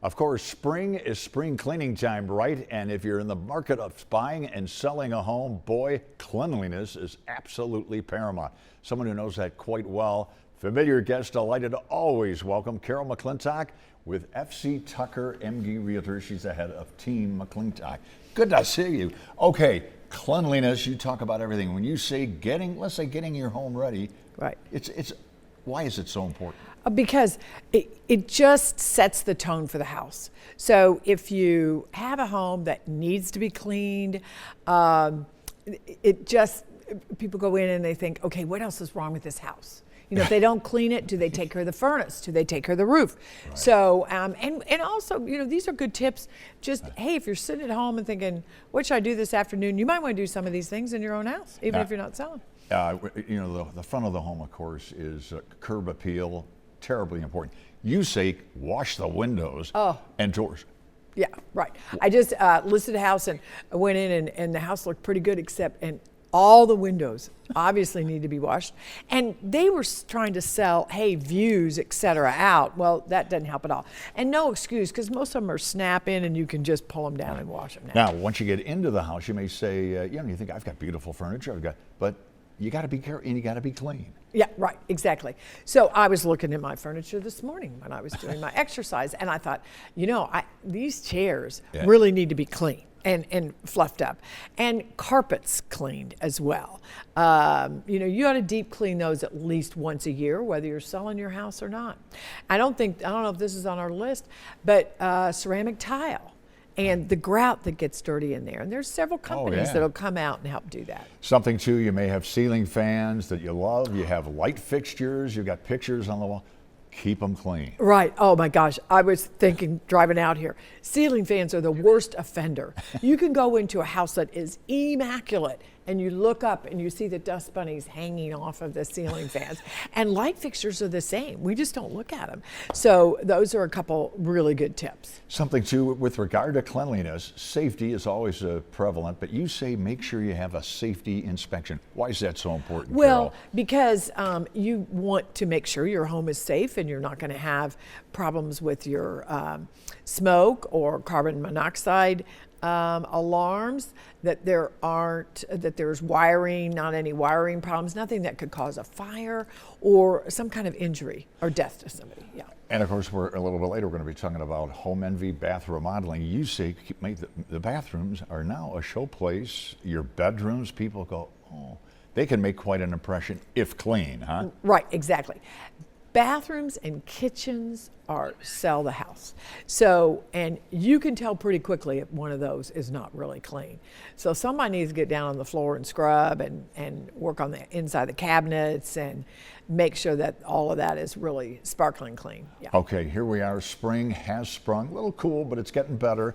Of course, spring is spring cleaning time, right? And if you're in the market of buying and selling a home, boy, cleanliness is absolutely paramount. Someone who knows that quite well. Familiar guest, delighted to always welcome Carol McClintock with FC Tucker MD Realtors. She's the head of Team McClintock. Good to see you. Okay, cleanliness, you talk about everything. When you say let's say getting your home ready, right? Why is it so important? Because it just sets the tone for the house. So if you have a home that needs to be cleaned, people go in and they think, okay, what else is wrong with this house? You know, if they don't clean it, do they take care of the furnace? Do they take care of the roof? Right. So, and also, you know, these are good tips. Just, hey, if you're sitting at home and thinking, what should I do this afternoon? You might want to do some of these things in your own house, even if you're not selling. You know, the front of the home, of course, is curb appeal, terribly important. You say wash the windows and doors. Yeah, right. I just listed a house and I went in and the house looked pretty good and all the windows obviously need to be washed. And they were trying to sell, hey, views, et cetera, out. Well, that doesn't help at all. And no excuse, because most of them are snap in and you can just pull them down and wash them now. Now, once you get into the house, you may say, you think, I've got beautiful furniture, but you got to be careful and you got to be clean. Yeah, right, exactly. So I was looking at my furniture this morning when I was doing my exercise, and I thought, you know, these chairs really need to be clean and fluffed up, and carpets cleaned as well. You know, you ought to deep clean those at least once a year, whether you're selling your house or not. I don't know if this is on our list, but ceramic tile. And the grout that gets dirty in there. And there's several companies that'll come out and help do that. Something too, you may have ceiling fans that you love. You have light fixtures. You've got pictures on the wall. Keep them clean. Right. Oh my gosh. I was thinking driving out here, ceiling fans are the worst offender. You can go into a house that is immaculate and you look up and you see the dust bunnies hanging off of the ceiling fans. And light fixtures are the same. We just don't look at them. So those are a couple really good tips. Something too, with regard to cleanliness, safety is always prevalent, but you say make sure you have a safety inspection. Why is that so important, Well, Carol? because you want to make sure your home is safe and you're not going to have problems with your smoke or carbon monoxide alarms, that there's wiring, not any wiring problems, nothing that could cause a fire or some kind of injury or death to somebody. Yeah. And of course, we're a little bit later, we're going to be talking about home envy, bath remodeling. You say the bathrooms are now a showplace. Your bedrooms, people go, oh, they can make quite an impression if clean, huh? Right, exactly. Bathrooms and kitchens sell the house. So, and you can tell pretty quickly if one of those is not really clean. So somebody needs to get down on the floor and scrub and work on the inside of the cabinets and make sure that all of that is really sparkling clean. Yeah. Okay, here we are. Spring has sprung. A little cool, but it's getting better.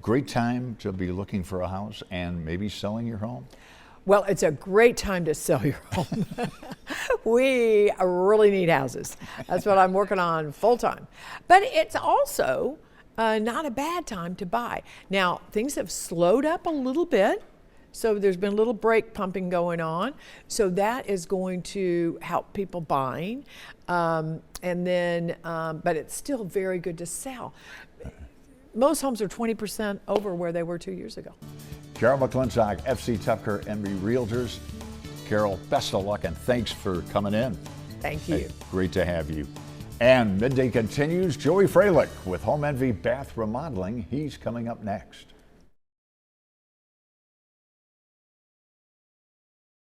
Great time to be looking for a house and maybe selling your home. Well, it's a great time to sell your home. We really need houses. That's what I'm working on full time. But it's also not a bad time to buy. Now, things have slowed up a little bit. So there's been a little brake pumping going on. So that is going to help people buying. But it's still very good to sell. Most homes are 20% over where they were 2 years ago. Carol McClintock, FC Tucker MD Realtors. Carol, best of luck and thanks for coming in. Thank you. Hey, great to have you. And Midday continues. Joey Freilich with Home Envy Bath Remodeling. He's coming up next.